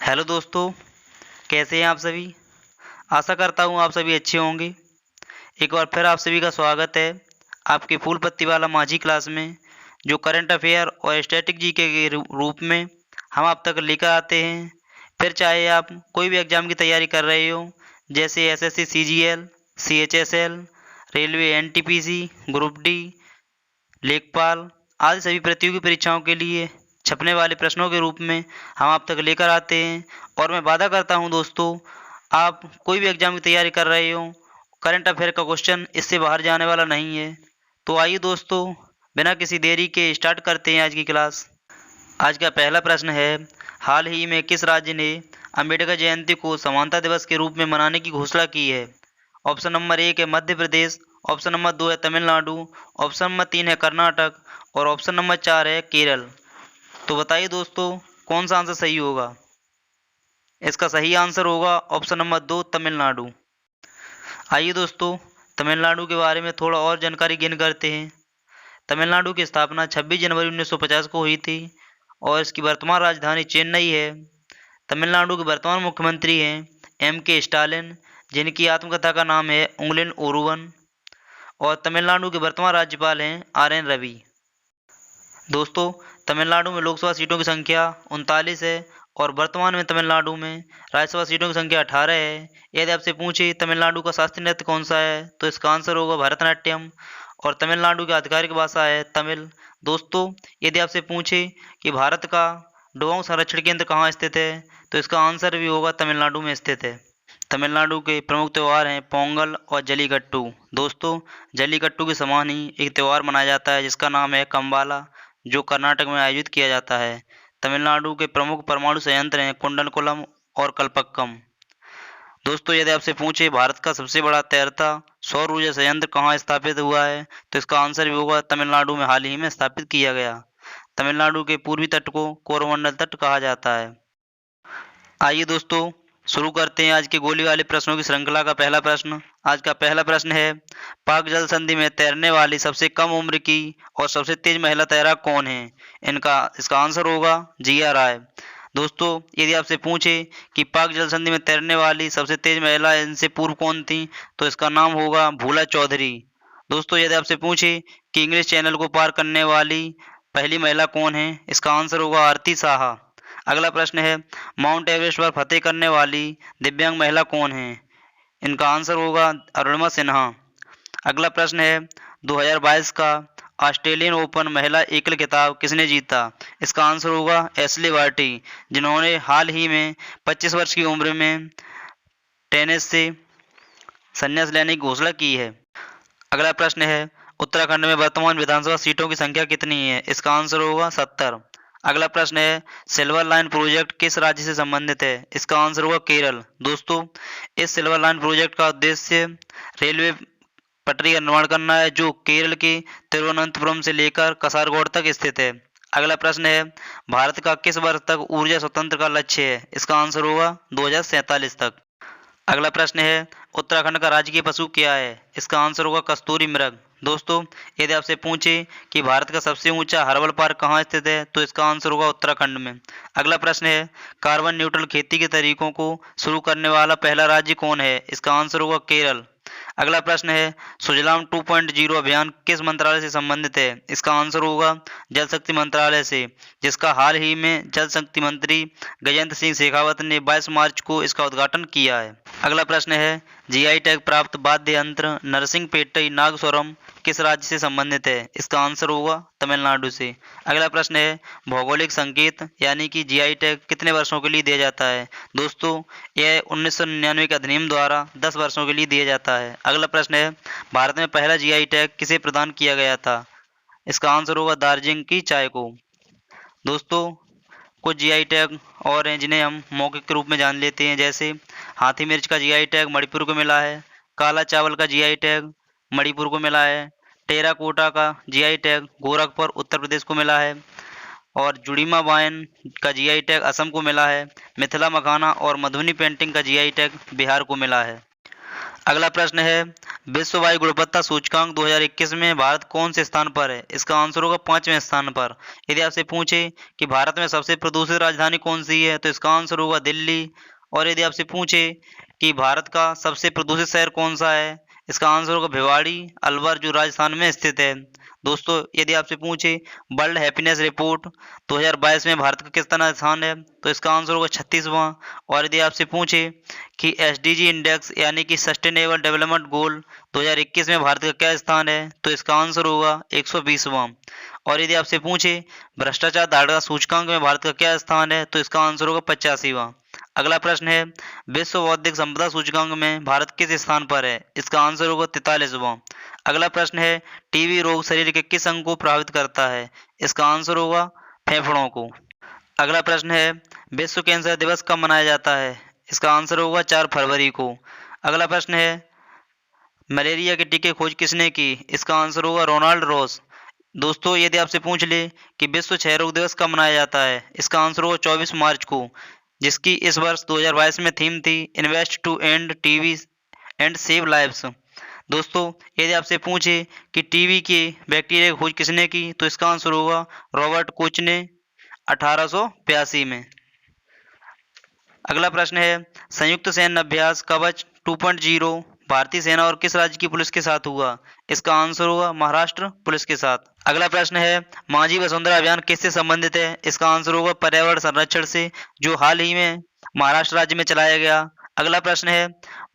Hello दोस्तों, कैसे हैं आप सभी। आशा करता हूँ आप सभी अच्छे होंगे। एक बार फिर आप सभी का स्वागत है आपके फूल पत्ती वाला माझी क्लास में, जो करंट अफेयर और स्टैटिक जीके के रूप में हम आप तक लेकर आते हैं। फिर चाहे आप कोई भी एग्ज़ाम की तैयारी कर रहे हो, जैसे SSC CGL, CHSL, railway NTPC, group D, लेखपाल आदि सभी प्रतियोगी परीक्षाओं के लिए छपने वाले प्रश्नों के रूप में हम आप तक लेकर आते हैं। और मैं वादा करता हूं दोस्तों, आप कोई भी एग्ज़ाम की तैयारी कर रहे हो, करंट अफेयर का क्वेश्चन इससे बाहर जाने वाला नहीं है। तो आइए दोस्तों, बिना किसी देरी के स्टार्ट करते हैं आज की क्लास। आज का पहला प्रश्न है, हाल ही में किस राज्य ने अंबेडकर जयंती को समानता दिवस के रूप में मनाने की घोषणा की है। ऑप्शन नंबर 1 है मध्य प्रदेश, ऑप्शन नंबर 2 है तमिलनाडु, ऑप्शन नंबर 3 है कर्नाटक और ऑप्शन नंबर 4 है केरल। तो बताइए दोस्तों, कौन सा आंसर सही होगा। इसका सही आंसर होगा ऑप्शन नंबर 2 तमिलनाडु। आइए दोस्तों, तमिलनाडु के बारे में थोड़ा और जानकारी गेन करते हैं। तमिलनाडु की स्थापना 26 जनवरी 1950 को हुई थी और इसकी वर्तमान राजधानी चेन्नई है। तमिलनाडु के वर्तमान मुख्यमंत्री हैं M.K. स्टालिन, जिनकी आत्मकथा का नाम है उंगलिन ओरुवन। और तमिलनाडु के वर्तमान राज्यपाल हैं R.N. रवि। दोस्तों, तमिलनाडु में लोकसभा सीटों की संख्या 39 है और वर्तमान में तमिलनाडु में राज्यसभा सीटों की संख्या 18 है। यदि आपसे पूछे तमिलनाडु का शास्त्रीय नृत्य कौन सा है, तो इसका आंसर होगा भरतनाट्यम। और तमिलनाडु की आधिकारिक भाषा है तमिल। दोस्तों, यदि आपसे पूछे कि भारत का डुआंग संरक्षण केंद्र कहाँ स्थित है, तो इसका आंसर भी होगा तमिलनाडु में स्थित है। तमिलनाडु के प्रमुख त्यौहार हैं पोंगल और जलीकट्टू। दोस्तों, जलीकट्टू के समान ही एक त्यौहार मनाया जाता है जिसका नाम है कम्बाला, जो कर्नाटक में आयोजित किया जाता है। तमिलनाडु के प्रमुख परमाणु संयंत्र हैं कुंडलकुलम और कल्पक्कम। दोस्तों, यदि आपसे पूछे भारत का सबसे बड़ा तैरता सौर ऊर्जा संयंत्र कहाँ स्थापित हुआ है, तो इसका आंसर भी होगा तमिलनाडु में हाल ही में स्थापित किया गया। तमिलनाडु के पूर्वी तट को कोरोमंडल तट कहा जाता है। आइए दोस्तों, शुरू करते हैं आज के गोली वाले प्रश्नों की श्रृंखला का पहला प्रश्न। आज का पहला प्रश्न है, पाक जल संधि में तैरने वाली सबसे कम उम्र की और सबसे तेज महिला तैराक कौन है। इसका आंसर होगा जिया राय। दोस्तों, यदि आपसे पूछे कि पाक जल संधि में तैरने वाली सबसे तेज महिला इनसे पूर्व कौन थी, तो इसका नाम होगा भूला चौधरी। दोस्तों, यदि आपसे पूछे कि इंग्लिश चैनल को पार करने वाली पहली महिला कौन है, इसका आंसर होगा आरती साहा। अगला प्रश्न है, माउंट एवरेस्ट पर फतेह करने वाली दिव्यांग महिला कौन है। इनका आंसर होगा अरुणिमा सिन्हा। अगला प्रश्न है, 2022 का ऑस्ट्रेलियन ओपन महिला एकल खिताब किसने जीता। इसका आंसर होगा एशले बार्टी, जिन्होंने हाल ही में 25 वर्ष की उम्र में टेनिस से संन्यास लेने की घोषणा की है। अगला प्रश्न है, उत्तराखंड में वर्तमान विधानसभा सीटों की संख्या कितनी है। इसका आंसर होगा 70। अगला प्रश्न है, सिल्वर लाइन प्रोजेक्ट किस राज्य से संबंधित है। इसका आंसर होगा केरल। दोस्तों, इस सिल्वर लाइन प्रोजेक्ट का उद्देश्य रेलवे पटरी का निर्माण करना है, जो केरल के तिरुवनंतपुरम से लेकर कासारगोड तक स्थित है। अगला प्रश्न है, भारत का किस वर्ष तक ऊर्जा स्वतंत्र का लक्ष्य है। इसका आंसर होगा 2047 तक। अगला प्रश्न है, उत्तराखंड का राजकीय पशु क्या है। इसका आंसर होगा कस्तूरी मृग। दोस्तों, यदि आपसे पूछे कि भारत का सबसे ऊंचा हर्बल पार्क कहाँ स्थित है, तो इसका आंसर होगा उत्तराखंड में। अगला प्रश्न है, कार्बन न्यूट्रल खेती के तरीकों को शुरू करने वाला पहला राज्य कौन है। इसका आंसर होगा केरल। अगला प्रश्न है, सुजलाम 2.0 अभियान किस मंत्रालय से संबंधित है। इसका आंसर होगा जल शक्ति मंत्रालय से, जिसका हाल ही में जल शक्ति मंत्री गजेंद्र सिंह शेखावत ने 22 मार्च को इसका उद्घाटन किया है। अगला प्रश्न है, जीआई टैग प्राप्त वाद्य यंत्र नरसिंहपेट्टई नागस्वरम किस राज्य से संबंधित है। इसका आंसर होगा तमिलनाडु से। अगला प्रश्न है, भौगोलिक संकेत यानी कि जीआई टैग कितने वर्षों के लिए दिया जाता है। दोस्तों, यह 1999 के अधिनियम द्वारा 10 वर्षों के लिए दिया जाता है। अगला प्रश्न है, भारत में पहला जीआई टैग किसे प्रदान किया गया था। इसका आंसर होगा दार्जिलिंग की चाय को। दोस्तों, कुछ जीआई टैग और हैं जिन्हें हम मौखिक के रूप में जान लेते हैं, जैसे हाथी मिर्च का जीआई टैग मणिपुर को मिला है, काला चावल का जीआई टैग मणिपुर को मिला है, टेराकोटा का जीआई टैग गोरखपुर उत्तर प्रदेश को मिला है और जुड़ीमा वाइन का जीआई टैग असम को मिला है। मिथिला मखाना और मधुबनी पेंटिंग का जीआई टैग बिहार को मिला है। अगला प्रश्न है, विश्व वायु गुणवत्ता सूचकांक 2021 में भारत कौन से स्थान पर है? इसका आंसर होगा 5वें स्थान पर। यदि आपसे पूछे कि भारत में सबसे प्रदूषित राजधानी कौन सी है, तो इसका आंसर होगा दिल्ली। और यदि आपसे पूछे कि भारत का सबसे प्रदूषित शहर कौन सा है, इसका आंसर होगा भिवाड़ी, अलवर, जो राजस्थान में स्थित है। दोस्तों, यदि आपसे पूछे वर्ल्ड हैप्पीनेस रिपोर्ट 2022 में भारत का कितना स्थान है, तो इसका आंसर होगा 36वां। और यदि आपसे पूछे कि एसडीजी इंडेक्स यानी कि सस्टेनेबल डेवलपमेंट गोल 2021 में भारत का क्या स्थान है, तो इसका आंसर होगा 120वां। और यदि आपसे पूछे भ्रष्टाचार दायरा सूचकांक में भारत का क्या स्थान है, तो इसका आंसर होगा 85वां। अगला प्रश्न है विश्व बौद्धिक संपदा सूचकांक में भारत किस स्थान पर है? इसका आंसर होगा 43वां। अगला प्रश्न है टीबी रोग शरीर के किस अंग को प्रभावित करता है? इसका आंसर होगा फेफड़ों को। अगला प्रश्न है विश्व कैंसर दिवस कब मनाया जाता है? इसका आंसर होगा 4 फरवरी को। अगला प्रश्न है मलेरिया के टीके खोज किसने की? इसका आंसर होगा रोनाल्ड रॉस। दोस्तों, यदि आपसे पूछ ले कि विश्व क्षय रोग दिवस कब मनाया जाता है, इसका आंसर होगा 24 मार्च को, जिसकी इस वर्ष 2022 में थीम थी invest to end TB and save lives. दोस्तों, यदि आपसे पूछे कि टीबी के बैक्टीरिया की खोज किसने की, तो इसका आंसर होगा रॉबर्ट कोच ने 1882 में। अगला प्रश्न है संयुक्त सैन्य अभ्यास कवच 2.0 भारतीय सेना और किस राज्य की पुलिस के साथ हुआ? इसका आंसर होगा महाराष्ट्र पुलिस के साथ। अगला प्रश्न है माझी वसुंधरा अभियान किससे संबंधित है? इसका आंसर होगा पर्यावरण संरक्षण से, जो हाल ही में महाराष्ट्र राज्य में चलाया गया। अगला प्रश्न है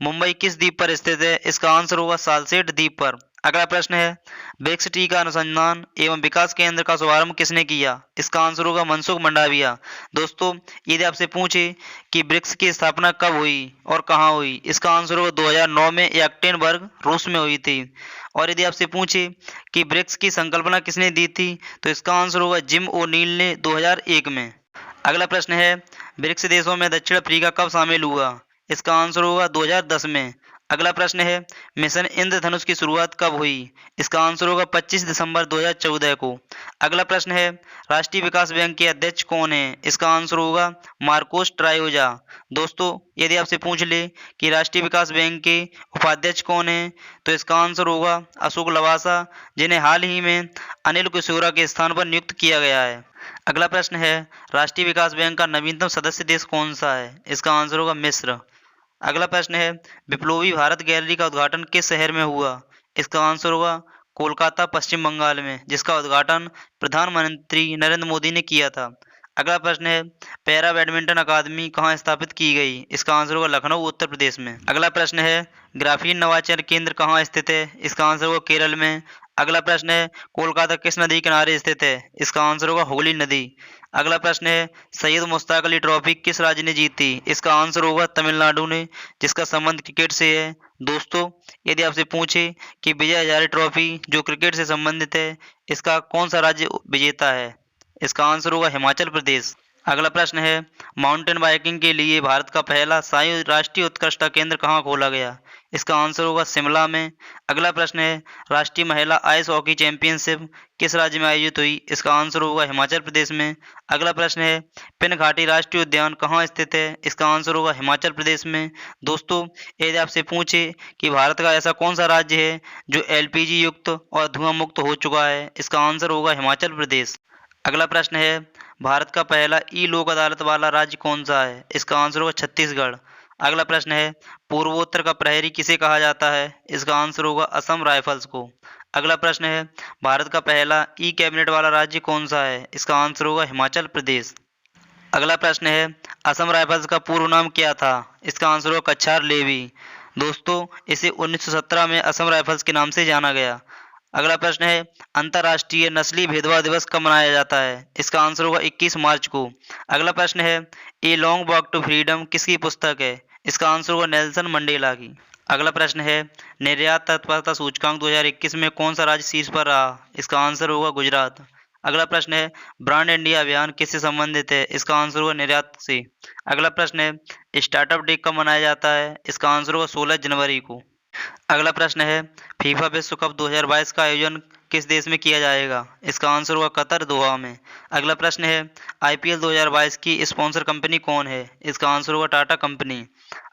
मुंबई किस द्वीप पर स्थित है? इसका आंसर होगा सालसेट द्वीप पर। अगला प्रश्न है ब्रिक्स टीका अनुसंधान एवं विकास केंद्र का शुभारंभ किसने किया? इसका आंसर होगा मनसुख मंडाविया। दोस्तों, यदि आपसे पूछे कि ब्रिक्स की स्थापना कब हुई और कहाँ हुई, इसका आंसर होगा 2009 में यकटेनबर्ग रूस में हुई थी। और यदि आपसे पूछे कि ब्रिक्स की संकल्पना किसने दी थी, तो इसका आंसर होगा जिम ओनील ने 2001 में। अगला प्रश्न है ब्रिक्स देशों में दक्षिण अफ्रीका कब शामिल हुआ? इसका आंसर होगा 2010 में। अगला प्रश्न है मिशन इंद्रधनुष की शुरुआत कब हुई? इसका आंसर होगा 25 दिसंबर 2014 को। अगला प्रश्न है राष्ट्रीय विकास बैंक के अध्यक्ष कौन है? इसका आंसर होगा मार्कोस ट्रायोजा। दोस्तों, यदि आपसे पूछ ले कि राष्ट्रीय विकास बैंक के उपाध्यक्ष कौन है, तो इसका आंसर होगा अशोक लवासा, जिन्हें हाल ही में अनिल कुशवाहा के स्थान पर नियुक्त किया गया है। अगला प्रश्न है राष्ट्रीय विकास बैंक का नवीनतम सदस्य देश कौन सा है? इसका आंसर होगा मिस्र। अगला प्रश्न है विप्लवी भारत गैलरी का उद्घाटन किस शहर में हुआ? इसका आंसर होगा कोलकाता, पश्चिम बंगाल में, जिसका उद्घाटन प्रधानमंत्री नरेंद्र मोदी ने किया था। अगला प्रश्न है पैरा बैडमिंटन अकादमी कहाँ स्थापित की गई? इसका आंसर होगा लखनऊ, उत्तर प्रदेश में। अगला प्रश्न है ग्राफीन नवाचार केंद्र कहाँ स्थित है? इसका आंसर होगा केरल में। अगला प्रश्न है कोलकाता किस नदी किनारे स्थित है? इसका आंसर होगा हुगली नदी। अगला प्रश्न है सैयद मुश्ताक अली ट्रॉफी किस राज्य ने जीती? इसका आंसर होगा तमिलनाडु ने, जिसका संबंध क्रिकेट से है। दोस्तों, यदि आपसे पूछे कि विजय हजारे ट्रॉफी जो क्रिकेट से संबंधित है, इसका कौन सा राज्य विजेता है? इसका आंसर होगा हिमाचल प्रदेश। अगला प्रश्न है माउंटेन बाइकिंग के लिए भारत का पहला साई राष्ट्रीय उत्कृष्टता केंद्र कहाँ खोला गया? इसका आंसर होगा शिमला में। अगला प्रश्न है राष्ट्रीय महिला आइस हॉकी चैंपियनशिप किस राज्य में आयोजित हुई? इसका आंसर होगा हिमाचल प्रदेश में। अगला प्रश्न है पिन घाटी राष्ट्रीय उद्यान कहाँ स्थित है? इसका आंसर होगा हिमाचल प्रदेश में। दोस्तों, यदि आपसे पूछे कि भारत का ऐसा कौन सा राज्य है जो एलपीजी युक्त और धुआं मुक्त हो चुका है, इसका आंसर होगा हिमाचल प्रदेश। अगला प्रश्न है भारत का पहला ई लोक अदालत वाला राज्य कौन सा है? इसका आंसर होगा छत्तीसगढ़। अगला प्रश्न है पूर्वोत्तर का प्रहरी किसे कहा जाता है? इसका आंसर होगा असम राइफल्स को। अगला प्रश्न है भारत का पहला ई कैबिनेट वाला राज्य कौन सा है? इसका आंसर होगा हिमाचल प्रदेश। अगला प्रश्न है असम राइफल्स का पूर्व नाम क्या था? इसका आंसर होगा कछार लेवी। दोस्तों, इसे 1917 में असम राइफल्स के नाम से जाना गया। अगला प्रश्न है अंतर्राष्ट्रीय नस्लीय भेदभाव दिवस कब मनाया जाता है? इसका आंसर होगा 21 मार्च को। अगला प्रश्न है a long walk to freedom किसकी पुस्तक है? इसका आंसर होगा नेल्सन मंडेला की। अगला प्रश्न है निर्यात तत्परता सूचकांक 2021 में कौन सा राज्य शीर्ष पर रहा? इसका आंसर होगा गुजरात। अगला प्रश्न है ब्रांड इंडिया अभियान किससे संबंधित है? इसका आंसर होगा निर्यात से। अगला प्रश्न है स्टार्टअप डे कब मनाया जाता है? इसका आंसर होगा 16 जनवरी को। अगला प्रश्न है फीफा विश्व कप 2022 का आयोजन किस देश में किया जाएगा? इसका आंसर होगा कतर, दोहा में। अगला प्रश्न है IPL 2022 की स्पॉन्सर कंपनी कौन है? इसका आंसर होगा टाटा कंपनी।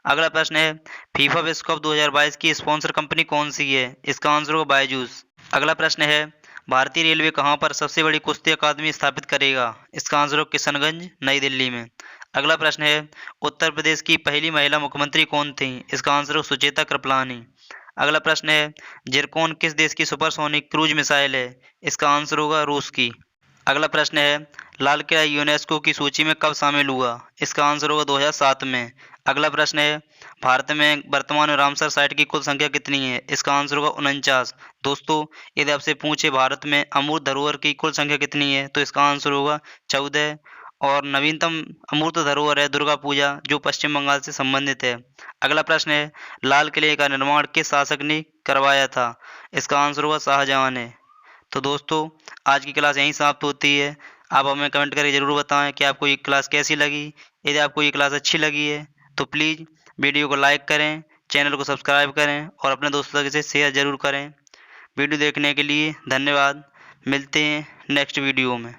अगला प्रश्न है फीफा विश्व कप 2022 की स्पॉन्सर कंपनी कौन सी है? इसका आंसर होगा बायजूस। अगला प्रश्न है भारतीय रेलवे कहाँ पर सबसे बड़ी कुश्ती अकादमी स्थापित करेगा? इसका आंसर होगा किशनगंज, नई दिल्ली में। अगला प्रश्न है उत्तर प्रदेश की पहली महिला मुख्यमंत्री कौन थी? इसका आंसर होगा सुचेता कृपलानी। अगला प्रश्न है जिरकोन किस देश की सुपरसोनिक क्रूज मिसाइल है? इसका आंसर होगा रूस की। अगला प्रश्न है लाल किला यूनेस्को की सूची में कब शामिल हुआ? इसका आंसर होगा 2007 में। अगला प्रश्न है भारत में वर्तमान में रामसर साइट की कुल संख्या कितनी है? इसका आंसर होगा 49। दोस्तों यदि आपसे पूछे भारत में अमूर्त धरोहर की कुल संख्या कितनी है, तो इसका आंसर होगा 14। और नवीनतम अमूर्त धरोहर है दुर्गा पूजा, जो पश्चिम बंगाल से संबंधित है। अगला प्रश्न है लाल किले का निर्माण किस शासक ने करवाया था? इसका आंसर होगा शाहजहां ने। तो दोस्तों आज की क्लास यहीं समाप्त होती है। आप हमें कमेंट करके ज़रूर बताएं कि आपको ये क्लास कैसी लगी। यदि आपको ये क्लास अच्छी लगी है तो प्लीज़ वीडियो को लाइक करें, चैनल को सब्सक्राइब करें और अपने दोस्तों के साथ शेयर ज़रूर करें। वीडियो देखने के लिए धन्यवाद। मिलते हैं नेक्स्ट वीडियो में।